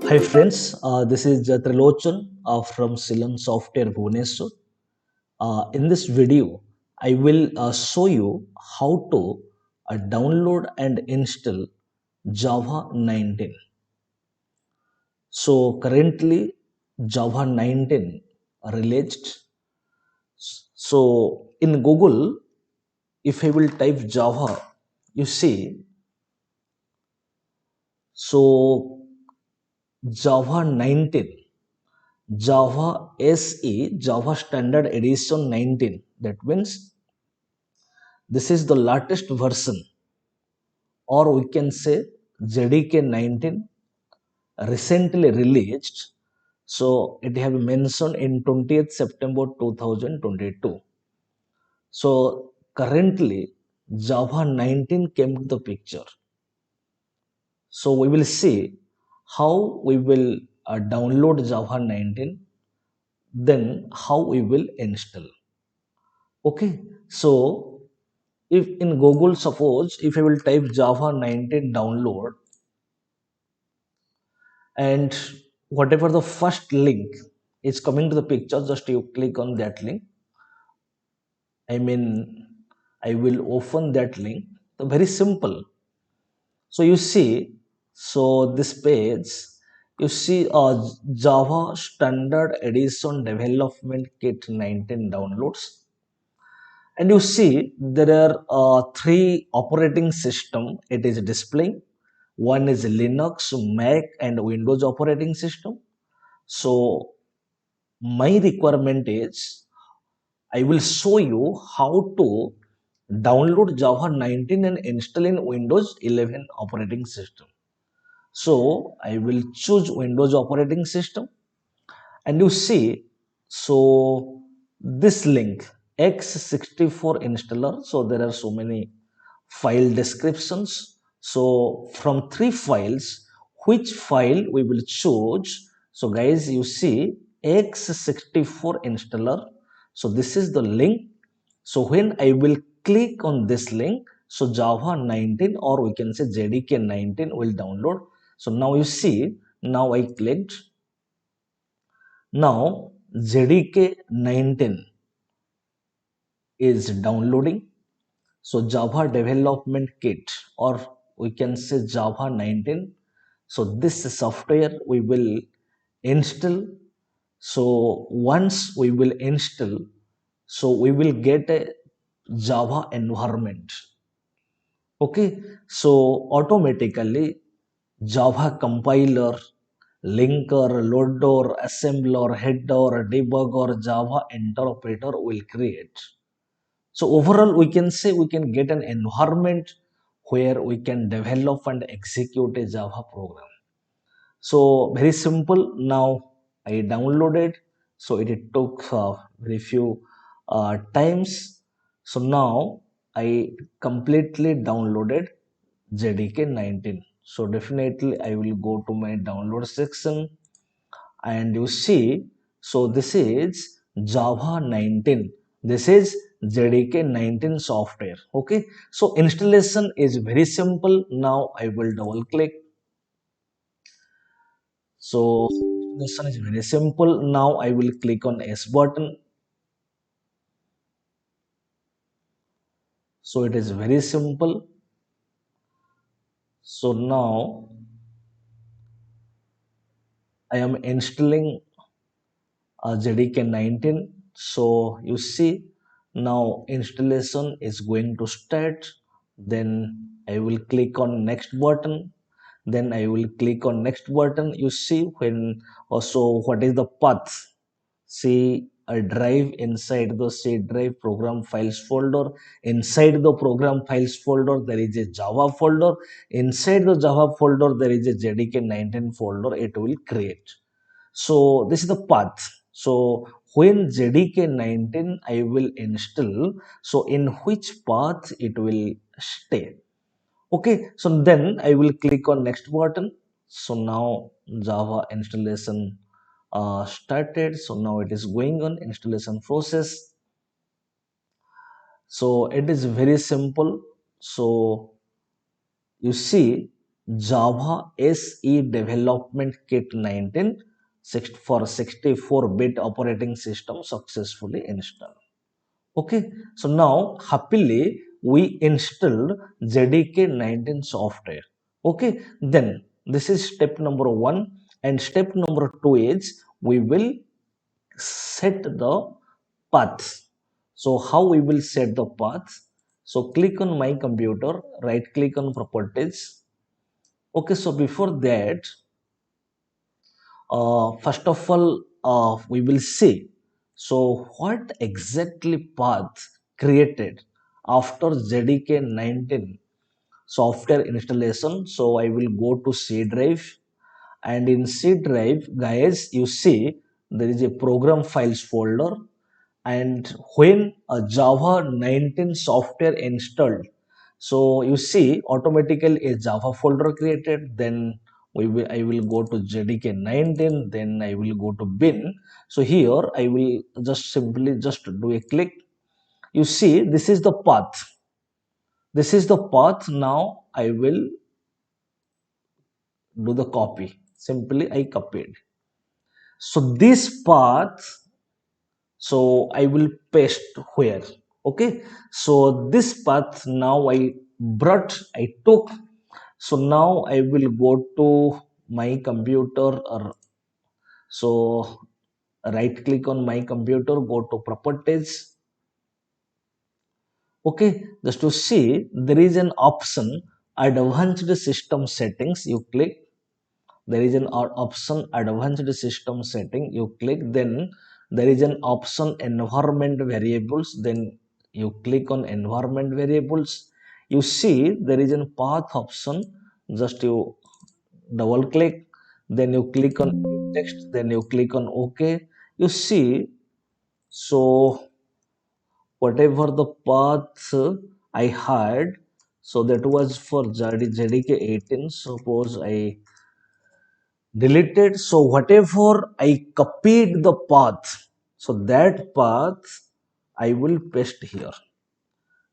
Hi friends, this is Trilochan from Silan Software Pvt. In this video, I will show you how to download and install Java 19. So currently Java 19 released. So in Google, if I will type Java, you see, so Java 19. Java SE, Java Standard Edition 19. That means this is the latest version, or we can say JDK 19 recently released. So it have mentioned in 20th September 2022. So currently Java 19 came to the picture. So we will see how we will download Java 19, then how we will install. Okay, so if in Google, suppose if I will type Java 19 download, and whatever the first link is coming to the picture, just you click on that link. I mean, I will open that link. So very simple. So you see, so this page, you see Java Standard Edition Development Kit 19 downloads. And you see there are three operating system it is displaying. One is Linux, Mac and Windows operating system. So my requirement is I will show you how to download Java 19 and install in Windows 11 operating system. So I will choose Windows operating system, and you see, so this link x64 installer, so there are so many file descriptions. So from three files, which file we will choose? So guys, you see x64 installer, so this is the link. So when I will click on this link, so Java 19, or we can say JDK 19 will download. So now you see, now I clicked. Now JDK 19 is downloading. So Java Development Kit, or we can say Java 19. So this software we will install. So once we will install, so we will get a Java environment. Okay, so automatically Java compiler, linker, loader, assembler, header, debugger, Java interpreter will create. So overall, we can say we can get an environment where we can develop and execute a Java program. So very simple. Now I downloaded. So it took very few times. So now I completely downloaded JDK 19. So definitely I will go to my download section, and you see, so this is Java 19. This is JDK 19 software. Okay, so installation is very simple. Now I will double click. So installation is very simple. Now I will click on S button. So it is very simple. So now I am installing JDK 19. So you see, now installation is going to start. Then I will click on next button. Then I will click on next button. You see, when also what is the path? See a drive, inside the C drive program files folder. Inside the program files folder there is a Java folder. Inside the Java folder there is a JDK 19 folder it will create. So this is the path. So when JDK 19 I will install, so in which path it will stay. Okay, so then I will click on next button. So now Java installation started. So now it is going on installation process. So it is very simple. So you see, Java SE Development Kit 19 for 64-bit operating system successfully installed. Okay, so now happily we installed JDK 19 software. Okay, then this is step number one, and step number two is we will set the path. So how we will set the path? So click on my computer, right click on properties. Okay, so before that, first of all, we will see. So what exactly path created after JDK 19 software installation? So I will go to C drive, and in C drive, guys, you see there is a program files folder, and when a Java 19 software installed, so you see automatically a Java folder created. Then I will go to JDK 19, then I will go to bin. So here I will just simply just do a click. You see this is the path. This is the path. Now I will do the copy. Simply I copied. So this path, so I will paste where. Okay, so this path now I took. So now I will go to my computer, or so right click on my computer, go to properties. Okay, just to see there is an option advanced system settings. You click, there is an option advanced system setting. You click, then there is an option environment variables. Then you click on environment variables. You see there is a path option. Just you double click, then you click on text, then you click on OK. You see, so whatever the path I had, so that was for JDK 18. Suppose I deleted, so whatever I copied the path, so that path I will paste here.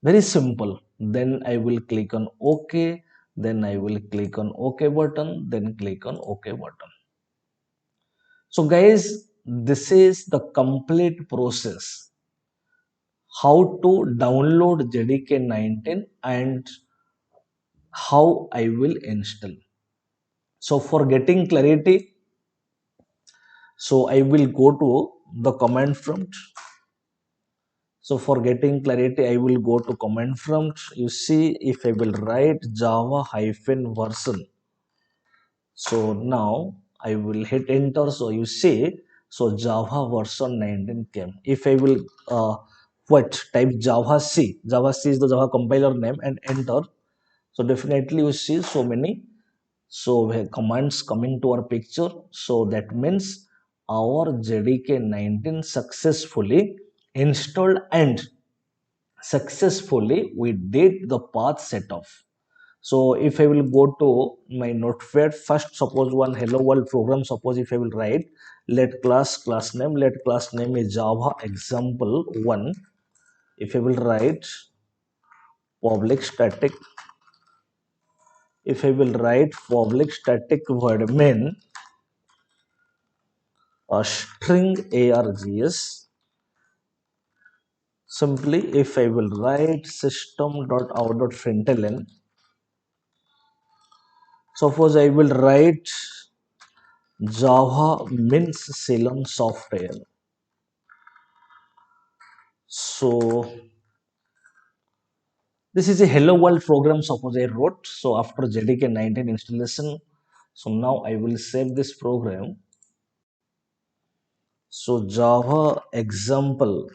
Very simple. Then I will click on OK, then I will click on OK button, then click on OK button. So guys, this is the complete process how to download JDK 19 and how I will install. So for getting clarity, so I will go to the command prompt. So for getting clarity, I will go to command prompt. You see, if I will write Java hyphen version. So now I will hit enter. So you see, so Java version 19 came. If I will type Java C. Java C is the Java compiler name, and enter. So definitely you see so many commands coming to our picture. So that means our JDK 19 successfully installed, and successfully we did the path setup. So if I will go to my notepad, first suppose one hello world program. Suppose if I will write let class name, let class name is Java example 1. If I will write public static, if I will write public static void main a string args, simply if I will write system.out.println, suppose I will write Java means Silan Software. So this is a hello world program. Suppose I wrote. So after JDK 19 installation, so now I will save this program. So Java example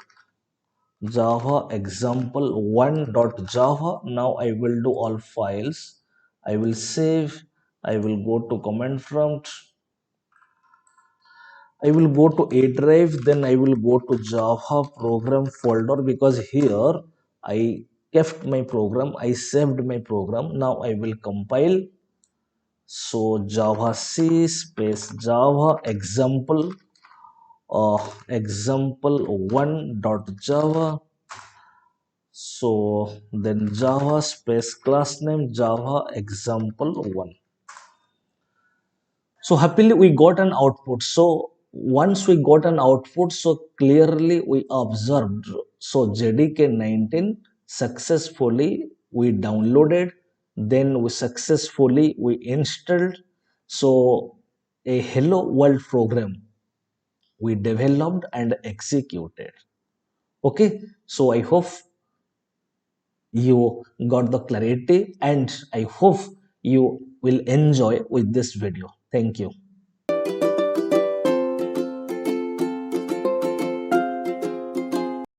1.java. Now I will do all files. I will save. I will go to command prompt. I will go to A drive, then I will go to Java program folder, because here I kept my program, I saved my program. Now I will compile. So Java C space Java example example1.java. So then Java space class name Java example1. So happily we got an output. So once we got an output, so clearly we observed, so JDK 19 successfully we downloaded, then we successfully we installed. So a hello world program we developed and executed. Okay, so I hope you got the clarity, and I hope you will enjoy with this video. Thank you.